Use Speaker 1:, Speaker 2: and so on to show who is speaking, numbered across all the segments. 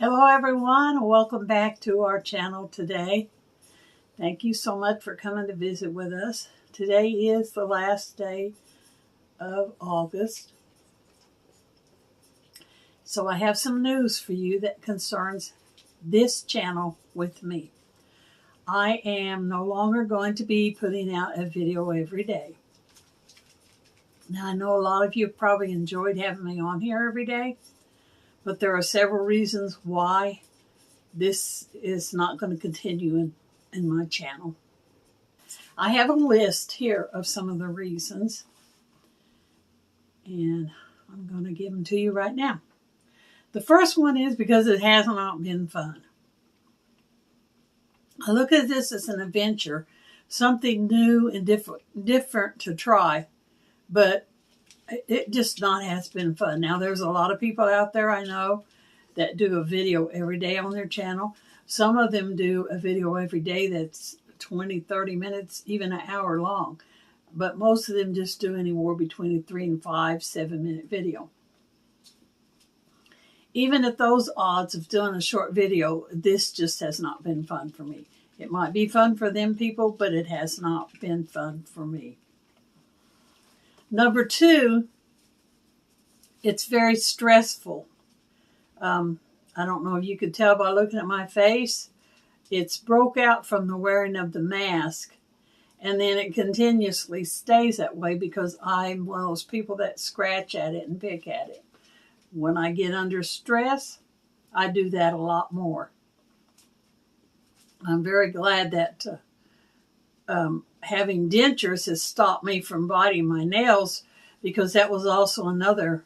Speaker 1: Hello everyone, and welcome back to our channel today. Thank you so much for coming to visit with us. Today is the last day of August. So I have some news for you that concerns this channel with me. I am no longer going to be putting out a video every day. Now I know a lot of you have probably enjoyed having me on here every day, but there are several reasons why this is not going to continue in my channel. I have a list here of some of the reasons, and I'm going to give them to you right now. The first one is because it has not been fun. I look at this as an adventure, something new and different to try, but it just not has been fun. Now, there's a lot of people out there I know that do a video every day on their channel. Some of them do a video every day that's 20, 30 minutes, even an hour long. But most of them just do anywhere between a 3 and 5, 7 minute video. Even at those odds of doing a short video, this just has not been fun for me. It might be fun for them people, but it has not been fun for me. Number two, it's very stressful. I don't know if you could tell by looking at my face. It's broke out from the wearing of the mask, and then it continuously stays that way because I'm one of those people that scratch at it and pick at it. When I get under stress, I do that a lot more. I'm very glad that having dentures has stopped me from biting my nails, because that was also another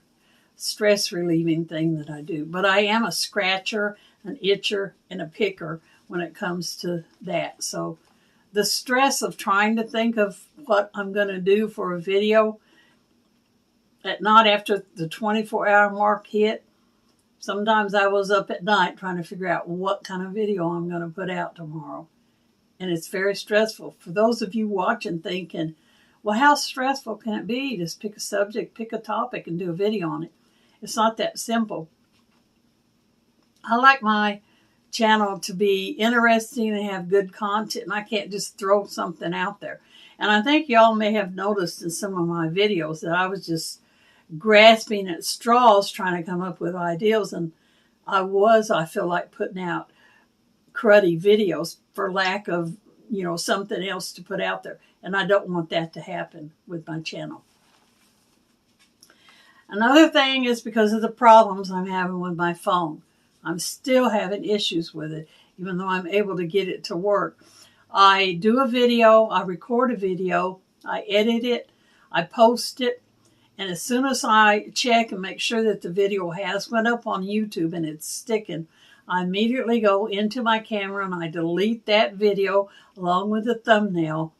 Speaker 1: stress relieving thing that I do. But I am a scratcher, an itcher, and a picker when it comes to that. So the stress of trying to think of what I'm going to do for a video at night after the 24-hour mark hit, sometimes I was up at night trying to figure out what kind of video I'm going to put out tomorrow. And it's very stressful. For those of you watching thinking, well, how stressful can it be? Just pick a subject, pick a topic, and do a video on it. It's not that simple. I like my channel to be interesting and have good content, and I can't just throw something out there. And I think y'all may have noticed in some of my videos that I was just grasping at straws trying to come up with ideas, and I feel like putting out cruddy videos for lack of, something else to put out there. And I don't want that to happen with my channel. Another thing is because of the problems I'm having with my phone. I'm still having issues with it, even though I'm able to get it to work. I do a video, I record a video, I edit it, I post it, and as soon as I check and make sure that the video has went up on YouTube and it's sticking, I immediately go into my camera and I delete that video along with the thumbnail,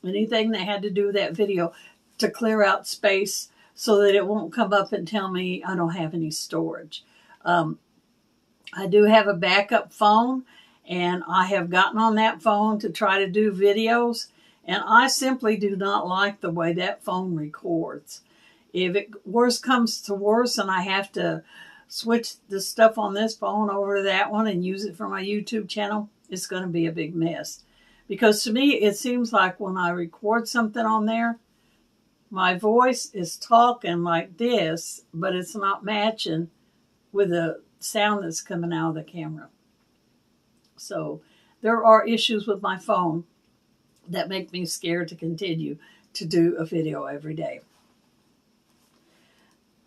Speaker 1: anything that had to do with that video, to clear out space so that it won't come up and tell me I don't have any storage. I do have a backup phone, and I have gotten on that phone to try to do videos, and I simply do not like the way that phone records. If it worse comes to worse and I have to switch the stuff on this phone over to that one and use it for my YouTube channel, it's going to be a big mess. Because to me, it seems like when I record something on there, my voice is talking like this, but it's not matching with the sound that's coming out of the camera. So there are issues with my phone that make me scared to continue to do a video every day.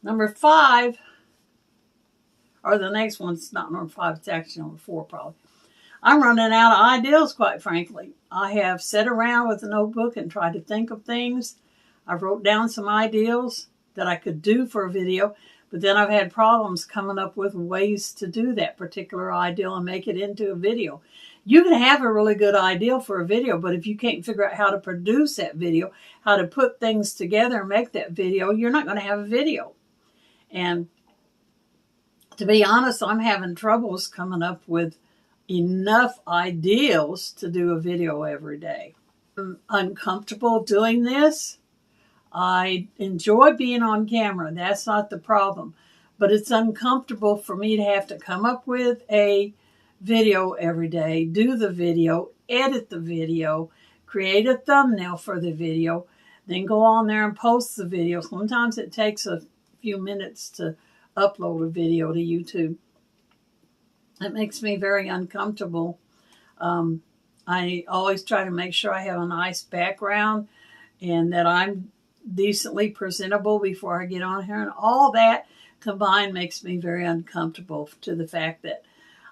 Speaker 1: Number 5, or the next one's not number 5, it's actually number 4 probably. I'm running out of ideas, quite frankly. I have sat around with a notebook and tried to think of things. I wrote down some ideas that I could do for a video, but then I've had problems coming up with ways to do that particular idea and make it into a video. You can have a really good idea for a video, but if you can't figure out how to produce that video, how to put things together and make that video, you're not going to have a video. And to be honest, I'm having troubles coming up with enough ideas to do a video every day. I'm uncomfortable doing this. I enjoy being on camera. That's not the problem. but it's uncomfortable for me to have to come up with a video every day, do the video, edit the video, create a thumbnail for the video, then go on there and post the video. Sometimes it takes a few minutes to upload a video to YouTube. It makes me very uncomfortable. I always try to make sure I have a nice background and that I'm decently presentable before I get on here. And all that combined makes me very uncomfortable, to the fact that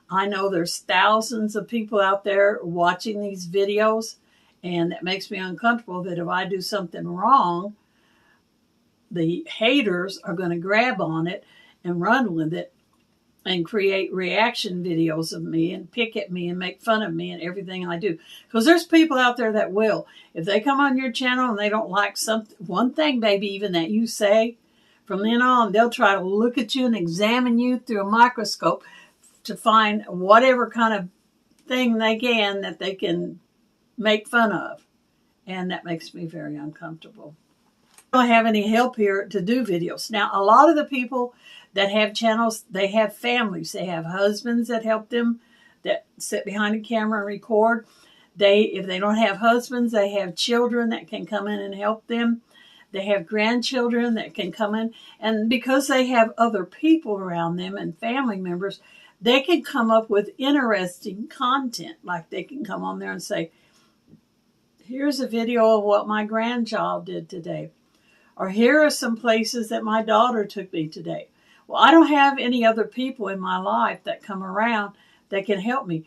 Speaker 1: I know there's thousands of people out there watching these videos, and that makes me uncomfortable that if I do something wrong, the haters are going to grab on it and run with it and create reaction videos of me and pick at me and make fun of me and everything I do. Because there's people out there that will. If they come on your channel and they don't like one thing, maybe even that you say, from then on, they'll try to look at you and examine you through a microscope to find whatever kind of thing they can that they can make fun of. And that makes me very uncomfortable. I don't have any help here to do videos. Now, a lot of the people that have channels, they have families. They have husbands that help them, that sit behind a camera and record. If they don't have husbands, they have children that can come in and help them. They have grandchildren that can come in. And because they have other people around them and family members, they can come up with interesting content. Like they can come on there and say, here's a video of what my grandchild did today. Or here are some places that my daughter took me today. Well, I don't have any other people in my life that come around that can help me.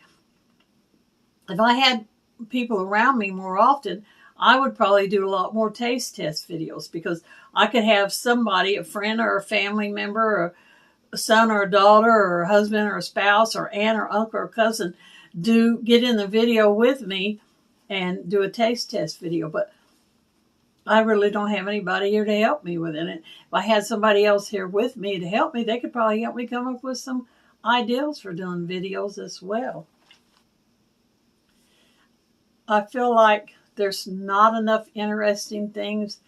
Speaker 1: If I had people around me more often, I would probably do a lot more taste test videos, because I could have somebody, a friend or a family member, or a son or a daughter or a husband or a spouse or aunt or uncle or cousin get in the video with me and do a taste test video. But I really don't have anybody here to help me with it. And if I had somebody else here with me to help me, they could probably help me come up with some ideas for doing videos as well. I feel like there's not enough interesting things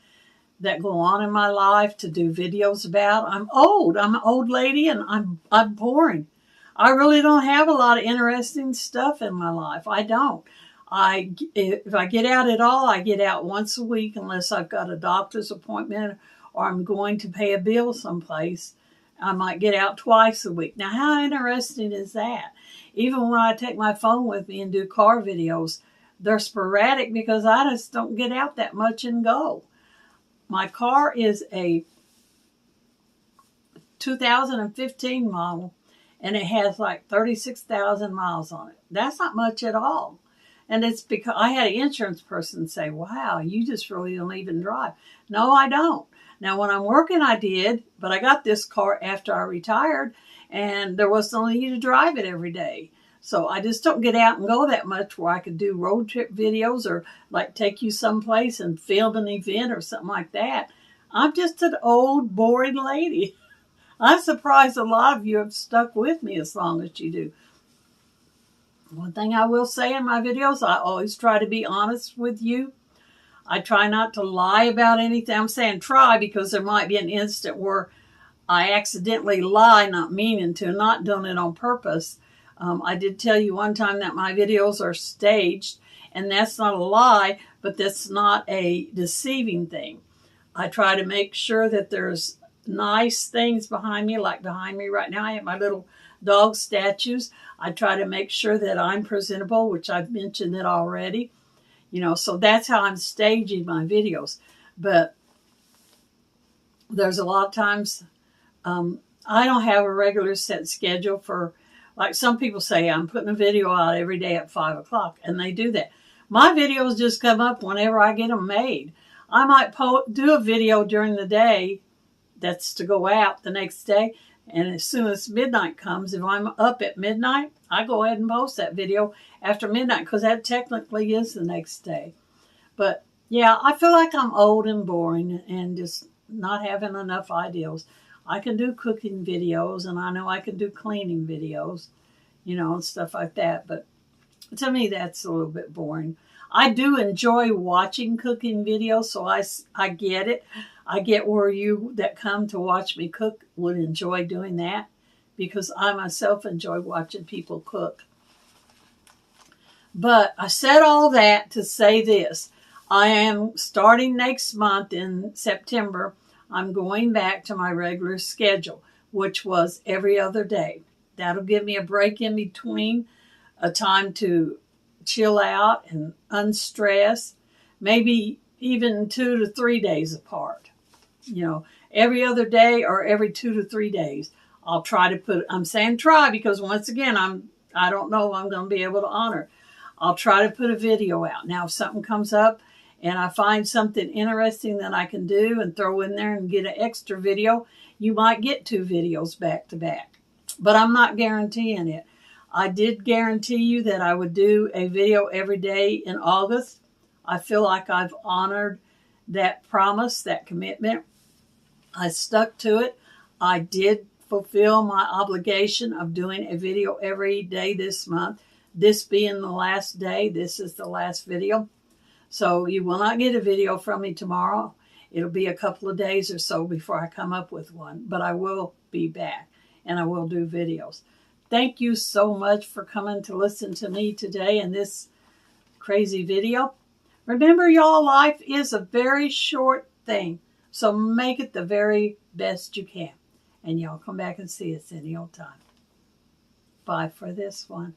Speaker 1: that go on in my life to do videos about. I'm old. I'm an old lady, and I'm boring. I really don't have a lot of interesting stuff in my life. I don't. If I get out at all, I get out once a week, unless I've got a doctor's appointment or I'm going to pay a bill someplace. I might get out twice a week. Now, how interesting is that? Even when I take my phone with me and do car videos, they're sporadic because I just don't get out that much and go. My car is a 2015 model, and it has like 36,000 miles on it. That's not much at all. And it's because I had an insurance person say, wow, you just really don't even drive. No, I don't. Now, when I'm working, I did, but I got this car after I retired, and there was no need to drive it every day. So I just don't get out and go that much where I could do road trip videos or like take you someplace and film an event or something like that. I'm just an old, boring lady. I'm surprised a lot of you have stuck with me as long as you do. One thing I will say in my videos, I always try to be honest with you. I try not to lie about anything. I'm saying try because there might be an instant where I accidentally lie, not meaning to, not doing it on purpose. I did tell you one time that my videos are staged, and that's not a lie, but that's not a deceiving thing. I try to make sure that there's nice things behind me, like behind me right now, I have my little dog statues. I try to make sure that I'm presentable, which I've mentioned it already. So that's how I'm staging my videos. But there's a lot of times I don't have a regular set schedule for, like some people say, I'm putting a video out every day at 5 o'clock, and they do that. My videos just come up whenever I get them made. I might do a video during the day that's to go out the next day, and as soon as midnight comes, if I'm up at midnight, I go ahead and post that video after midnight, because that technically is the next day. But yeah, I feel like I'm old and boring and just not having enough ideas. I can do cooking videos, and I know I can do cleaning videos, and stuff like that. But to me, that's a little bit boring. I do enjoy watching cooking videos, so I get it. I get where you that come to watch me cook would enjoy doing that, because I myself enjoy watching people cook. But I said all that to say this. I am starting next month in September. I'm going back to my regular schedule, which was every other day. That'll give me a break in between, a time to chill out and unstress, maybe even 2 to 3 days apart. Every other day or every 2 to 3 days. I'll try to put, I'm saying try because once again, I don't know if I'm going to be able to honor. I'll try to put a video out. Now, if something comes up and I find something interesting that I can do and throw in there and get an extra video, you might get 2 videos back to back. But I'm not guaranteeing it. I did guarantee you that I would do a video every day in August. I feel like I've honored that promise, that commitment. I stuck to it. I did fulfill my obligation of doing a video every day this month. This being the last day, this is the last video. So you will not get a video from me tomorrow. It'll be a couple of days or so before I come up with one. But I will be back and I will do videos. Thank you so much for coming to listen to me today in this crazy video. Remember, y'all, life is a very short thing. So make it the very best you can. And y'all come back and see us any old time. Bye for this one.